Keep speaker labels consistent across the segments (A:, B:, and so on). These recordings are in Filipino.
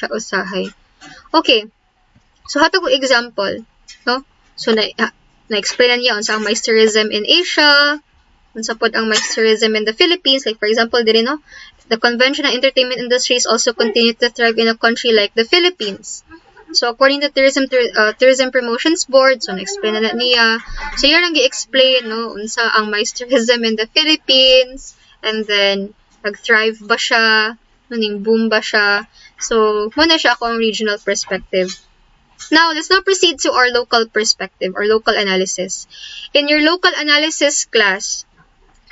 A: siya usahay. Okay. So, hatag ko example, no? So, na-explain niya unsa ang mais tourism in Asia, unsa pod ang mais tourism in the Philippines. Like, for example, diri, no? The conventional entertainment industries also continue to thrive in a country like the Philippines. So, according to Tourism Promotions Board, so, na-explain na niya. So, yun ang gi-explain, no? Unsa ang mais tourism in the Philippines, and then, nag-thrive ba siya, ning boom ba siya. So, muna siya ako ang regional perspective. Now, let's now proceed to our local perspective or local analysis. In your local analysis class,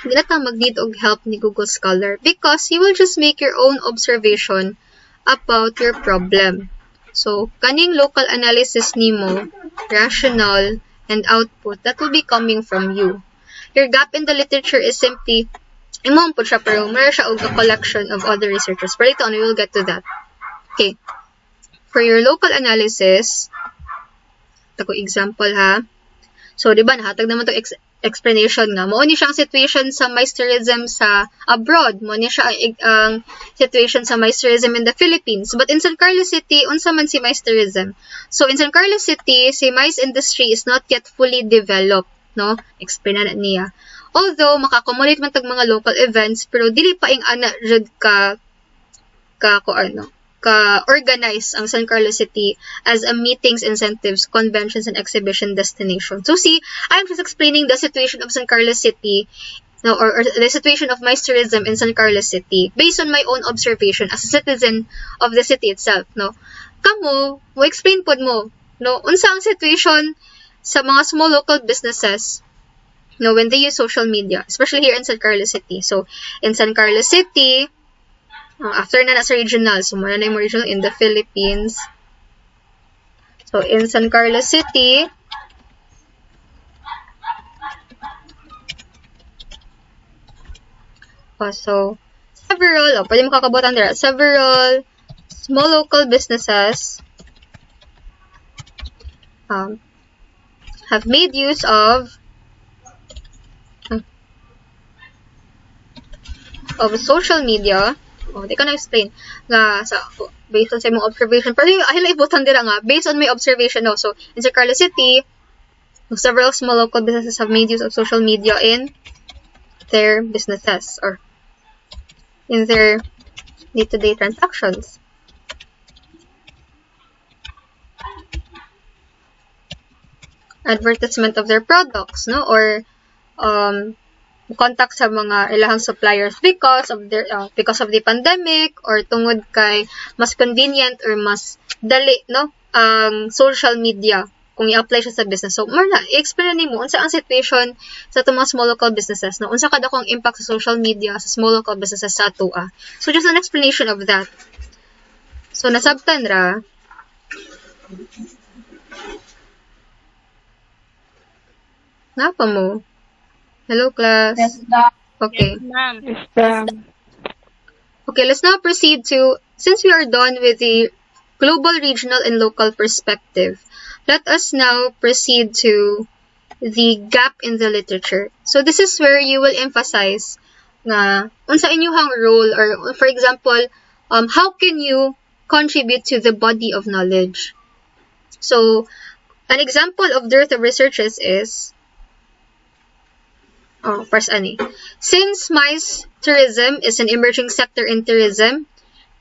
A: hindi na ka mag-need og help ni Google Scholar because you will just make your own observation about your problem. So, kaning local analysis nimo, rational, and output, that will be coming from you. Your gap in the literature is simply, imong po siya, pero meron siya og a collection of other researchers. But later on, we will get to that. Okay. For your local analysis, ito ko example ha. So, di ba, nahatag naman ito explanation nga. Mao ni siya ang situation sa mais tourism sa abroad. Mao ni siya ang situation sa mais tourism in the Philippines. But in San Carlos City, unsa man si mais tourism? So, in San Carlos City, si mais industry is not yet fully developed, no? Explain na niya. Although, makakomodate man tag mga local events, pero dili pa ing ana jud ka-organize ang San Carlos City as a meetings, incentives, conventions, and exhibition destination. So see, I'm just explaining the situation of San Carlos City, no, or the situation of mais tourism in San Carlos City based on my own observation as a citizen of the city itself. No, kamo, mo explain pod mo, no, unsa ang situation sa mga small local businesses, no, when they use social media, especially here in San Carlos City. So in San Carlos City, after na sa regional, so muna na yung regional in the Philippines. So, in San Carlos City, so, several, pwede mo kakabutan there, several small local businesses have made use of social media. Di ka na-explain nga based on sa mong observation. Pero yung ahila ibutan dira nga, based on my observation, no? So, in San Carlos City, several small local businesses have made use of social media in their businesses or in their day-to-day transactions. Advertisement of their products, no? Or, contact sa mga ilahang suppliers because of the pandemic or tungod kay mas convenient or mas dali, no, ang social media kung i-apply siya sa business. So, marna, i-explain nimo unsa ang situation sa itong mga small local businesses, no, unsa kada kong impact sa social media sa small local businesses sa atua. So, just an explanation of that. So, nasabtan ra. Napa mo? Hello, class.
B: Yes, ma'am.
A: Okay.
B: Yes, ma'am.
C: Yes, ma'am.
A: Okay, let's now proceed to, since we are done with the global, regional, and local perspective, let us now proceed to the gap in the literature. So this is where you will emphasize nga unsa inyong role, or for example, how can you contribute to the body of knowledge? So an example of dearth of researches is first ani. Since mais tourism is an emerging sector in tourism,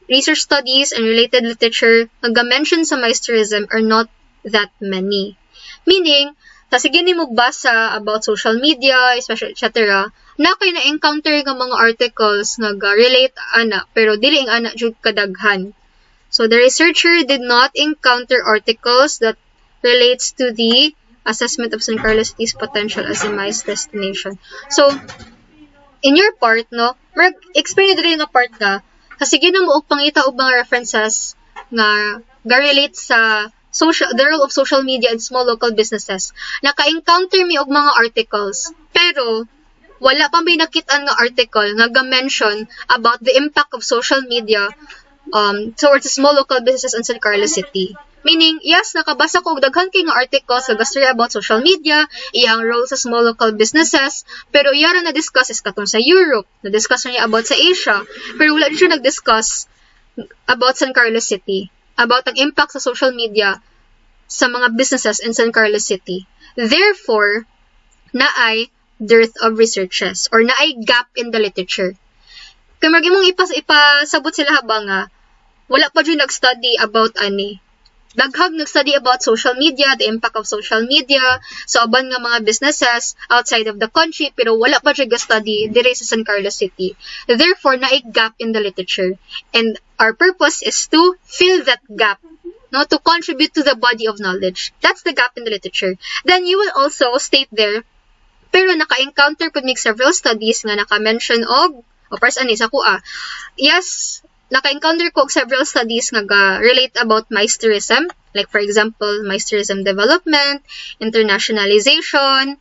A: research studies and related literature nag-mention sa mais tourism are not that many. Meaning, sige ni mo basa about social media, especially etc. Na kayo na-encounter nga mga articles nag-relate ana, pero dili ang ana jud kadaghan. So the researcher did not encounter articles that relates to the assessment of San Carlos City's potential as a mais destination. So, in your part, no, explain nyo rin yung part na, kasi gina mo og pangita og mga references nga ga-relate sa the role of social media in small local businesses. Naka-encounter mi og mga articles, pero wala pa may nakitaan nga article nga ga-mention about the impact of social media towards small local businesses in San Carlos City. Meaning, yes, nakabasa ko og daghan kay nga articles sa gastroy about social media, iyang role sa small local businesses, pero iyara na discuss is katong sa Europe, na-discuss niya about sa Asia, pero wala siya nag-discuss about San Carlos City. about ang impact sa social media sa mga businesses in San Carlos City. Therefore, naay dearth of researches or naay gap in the literature. Kaya mag-imong ipasabot sila habang nga, wala pa dyan nag-study about ani. Daghang nag-study about social media, the impact of social media, sa uban nga mga businesses outside of the country, pero wala pa dyan nag-study dire sa San Carlos City. Therefore, naay gap in the literature. And our purpose is to fill that gap, no, to contribute to the body of knowledge. That's the gap in the literature. Then you will also state there, pero naka-encounter po mig several studies nga naka-mention og, o pars ani sa kuha. Yes, naka-encounter ko og several studies nga relate about Meisterism, like for example, Meisterism development, internationalization,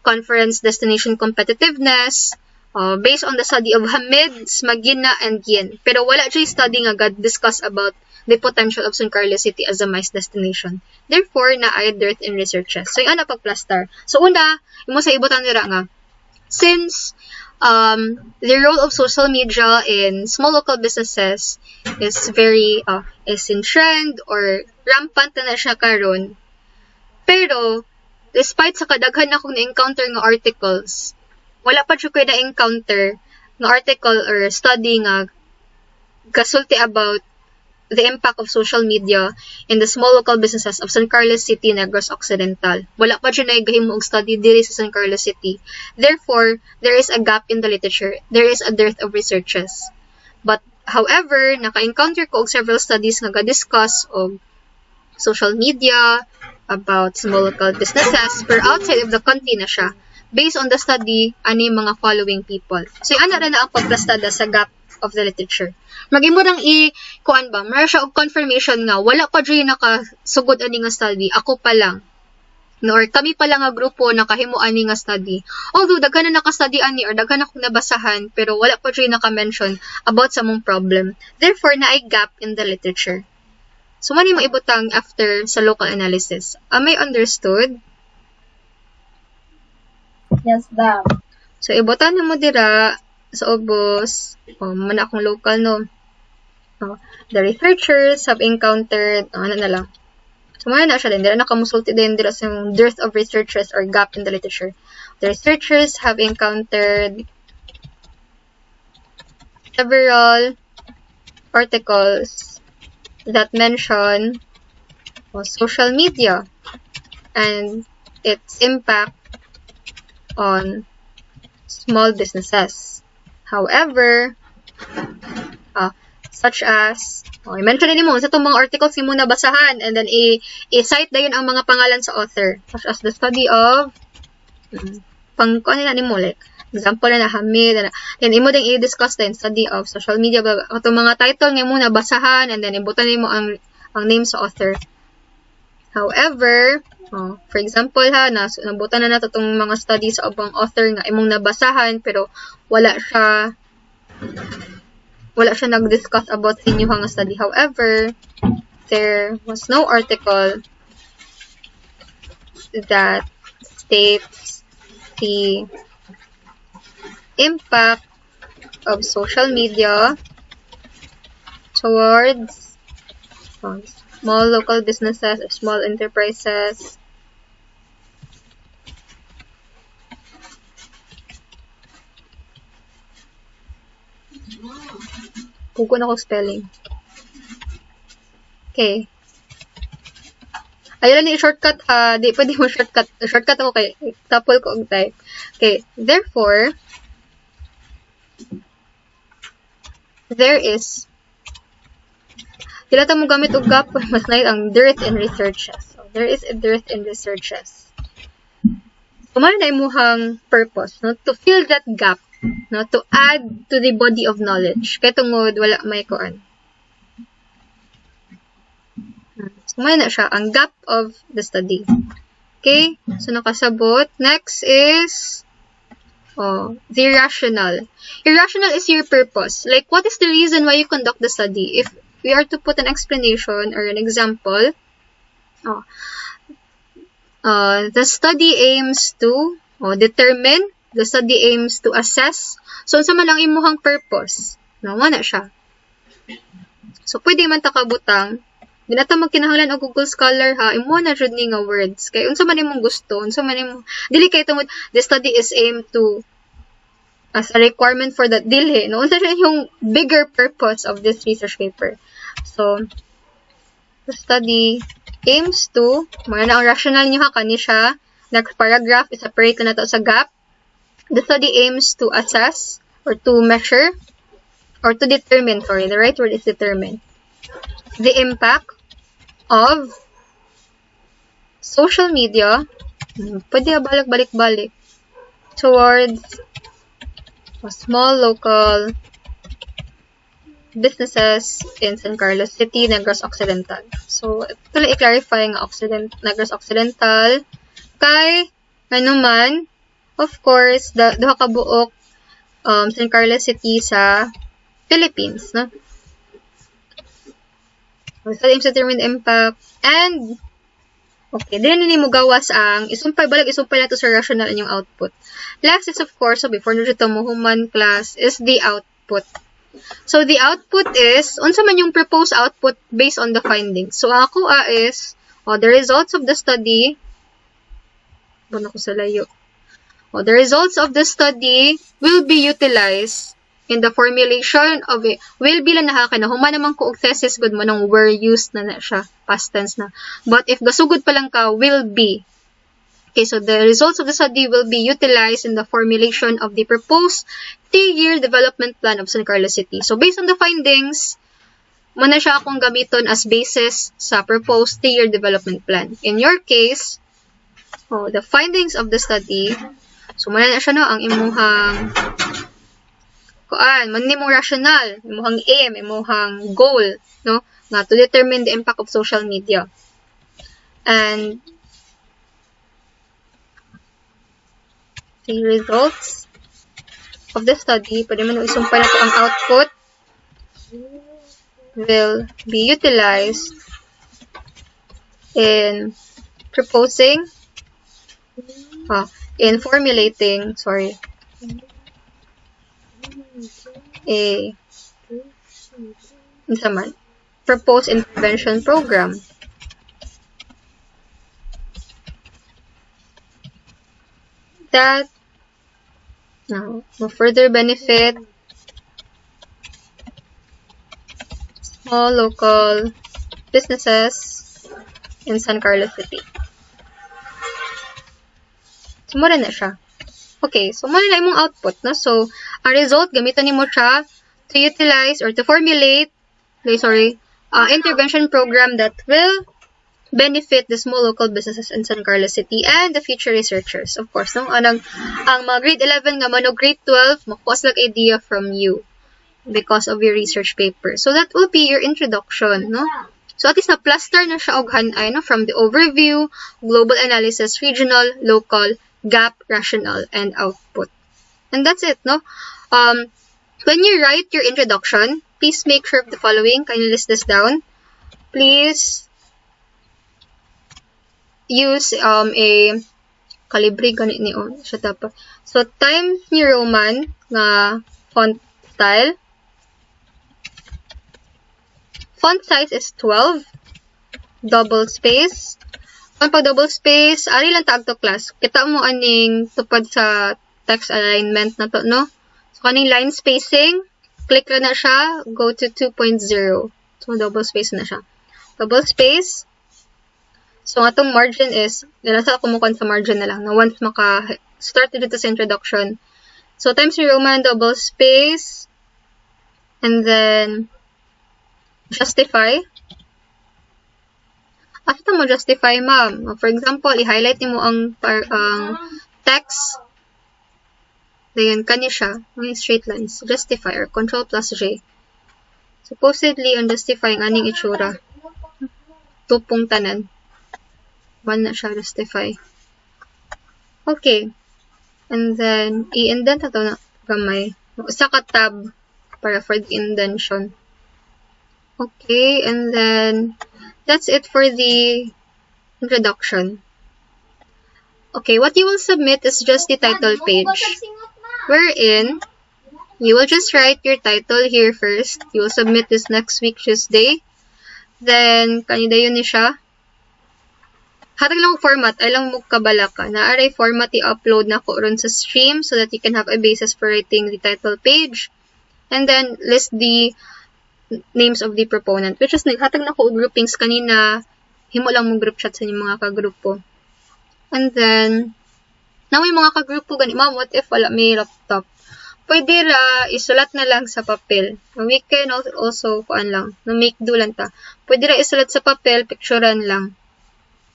A: conference destination competitiveness, based on the study of Hamid, Smagina, and Yin. Pero wala dyan study nga discuss about the potential of San Carlos City as a MICE destination. Therefore, naay dearth in researches. So, yung ana pag-plaster. So, una, yung sa ibutan nila nga, since the role of social media in small local businesses is very, is in trend or rampant na siya karon. Pero, despite sa kadaghan akong na-encounter nga articles, wala pa siya kayo na-encounter nga article or study nga kasulti about the impact of social media in the small local businesses of San Carlos City, Negros Occidental. Wala pa dyan na igahim mong study diri sa San Carlos City. Therefore, there is a gap in the literature. There is a dearth of researches. But, however, naka-encounter ko og several studies nga ga-discuss og social media, about small local businesses, pero outside of the country na siya. Based on the study, ani mga following people. So, yung ana na ang pagplastada sa gap of the literature. Mag-imo nang kuan ba, mara siya og confirmation nga, wala pa dyan nakasugod ani nga study, ako pa lang. No, or kami pa lang nga grupo nakahimo ani nga study. Although, daghan na nakastudy ani or daghan akong nabasahan, pero wala pa dyan naka-mention about sa mong problem. Therefore, naay gap in the literature. So, mani mo ibutang after sa local analysis. Am I understood?
B: Yes, ma'am.
A: So, ibutan na mo dira sa ubos. Mana akong local, no? The researchers have encountered, ano na lang. So, mga na siya din. Dira nakamusulti din dira sa dearth of researchers or gap in the literature. The researchers have encountered several articles that mention social media and its impact on small businesses. However, such as, i-mention din mo sa itong mga articles yung muna basahan and then i-cite na yun ang mga pangalan sa author. Such as the study of, ano na ni mo, like, example na Hamid, then imo din i-discuss din, study of social media, itong mga title nga muna basahan and then ibutan mo ang name sa author. However, for example nabutan na nato itong mga study sa ubang author nga imong nabasahan pero wala siya nag-discuss about sa inyo nga study. However, there was no article that states the impact of social media towards small local businesses or small enterprises. Pugo na ko spelling. Okay. Ayun lang shortcut di pwede mo shortcut ako kay tapol ko og type. Okay, therefore there is ta mo gamit og gap mas na ang dearth in researches. So there is a dearth in researches. Kumano na imuhang purpose, no, to fill that gap, no, to add to the body of knowledge. Kaya tungod wala may kuan. Kumano na siya ang gap of the study. Okay? So nakasabot. Next is the irrational. Irrational is your purpose. Like, what is the reason why you conduct the study? If we are to put an explanation or an example, the study aims to determine, the study aims to assess. So, sa man ang imuhang purpose, no, wala siya. So, pwede man takabutang Di na ta magkinahanglan og Google Scholar ha. Imo na jud ni nga words. Kay unsa man imong gusto, unsa man imong dili kay tungod the study is aimed to as a requirement for that dili. No, unsa siya yung bigger purpose of this research paper. So, the study aims to, mga na ang rational niyo ha, kani siya. Next paragraph, separate na nato sa gap. The study aims to assess or to measure or to determine, sorry, the right word is determine, the impact of social media, pwede balik-balik towards a small local businesses in San Carlos City, Negros Occidental. So, ito lang i-clarify nga Negros Occidental kay ano man, of course, duha ka buok San Carlos City sa Philippines, no? So, aims to determine the impact and okay, din ni mo gawas ang isumpay nato sa rational inyong output. Last is of course, so before nito mo human class is the output. So the output is unsa man yung proposed output based on the findings. So ako is the results of the study. Bana ko sa layo. The results of the study will be utilized in the formulation of it. Will be lang human naman ko og thesis good mo nung were used na siya, past tense na. But if gasugod pa lang ka, will be. Okay, so the results of the study will be utilized in the formulation of the proposed 3-year development plan of San Carlos City. So based on the findings, muna siya akong gamiton as basis sa proposed 3-year development plan. In your case, the findings of the study, so muna na siya no, ang imuhang man nimong rational, imuhang aim, imuhang goal, no, nga to determine the impact of social media. And the results of the study, pwede man isumpay na ito ang output, will be utilized in proposing, in formulating, proposed intervention program that will further benefit small local businesses in San Carlos City. So, muna na siya. Okay, so muna na imong output, no? So, ang result, gamitan nimo siya to utilize or to formulate, intervention program that will benefit the small local businesses in San Carlos City and the future researchers. Of course, no? Ang mga grade 11 nga mano grade 12, makuha sila idea from you because of your research paper. So, that will be your introduction, no? So, at least na-plaster na siya og hanay, no? From the overview, global analysis, regional, local, gap, rational, and output. And that's it, no? When you write your introduction, please make sure of the following. Can you list this down? Please use a calibre ganit ni siya tapa. So Times New Roman nga font style. Font size is 12. Double space. Kung pag double space, ari lang tag to class. Kita mo aning tupad sa text alignment na to, no? So, kaning line spacing, click lang na siya, go to 2.0. So, double space na siya. Double space. So, atong margin is, nilasa ako mukha sa margin na lang, na once maka-start dito sa introduction. So, Times New Roman, double space, and then, justify. After mo justify, ma'am. For example, i-highlight mo ang text. Then, kani siya. May straight lines. Justify or Control plus J. Supposedly, ang justify ang aning itsura. Tupong tanan. One na siya, justify. Okay. And then, i-indent ito na gamay. Isa ka tab para for the indentation. Okay, and then, that's it for the introduction. Okay, what you will submit is just the title page, wherein you will just write your title here first. You will submit this next week, Tuesday. Then, kanida yun ni siya. Hatag lang format, ay lang mo kabala ka. Naaray format i-upload na ko ron sa stream so that you can have a basis for writing the title page. And then, list the names of the proponent. Which is, hatag na ko groupings kanina. Himo lang mong group chat sa inyong mga kagrupo. And then, na may mga kagrupo gani, ma'am, what if wala may laptop? Pwede ra, isulat na lang sa papel. We can also, kuan lang, make do lang ta. Pwede ra isulat sa papel, picturean lang.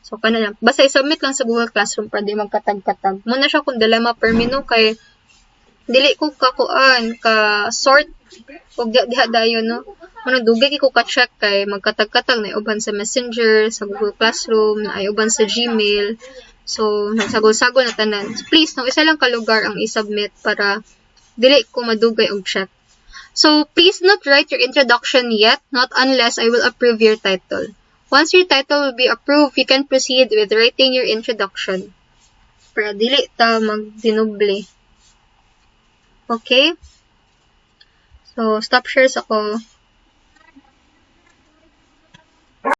A: So, kana lang. Basta i-submit lang sa Google Classroom para di magkatag-katag. Muna siya kung dilema per menu kay dili ko kakuan, ka-sort o diha dayon, no? Muna dugay ko ka-check kay magkatag-katag na uban sa Messenger, sa Google Classroom, na ay uban sa Gmail. So, nagsagol-sagol na tanan. So, please, no, isa lang ka lugar ang i-submit para dili ko madugay og check. So, please not write your introduction yet, not unless I will approve your title. Once your title will be approved, you can proceed with writing your introduction. Para dili ta magdinuble. Okay? So, stop shares ako.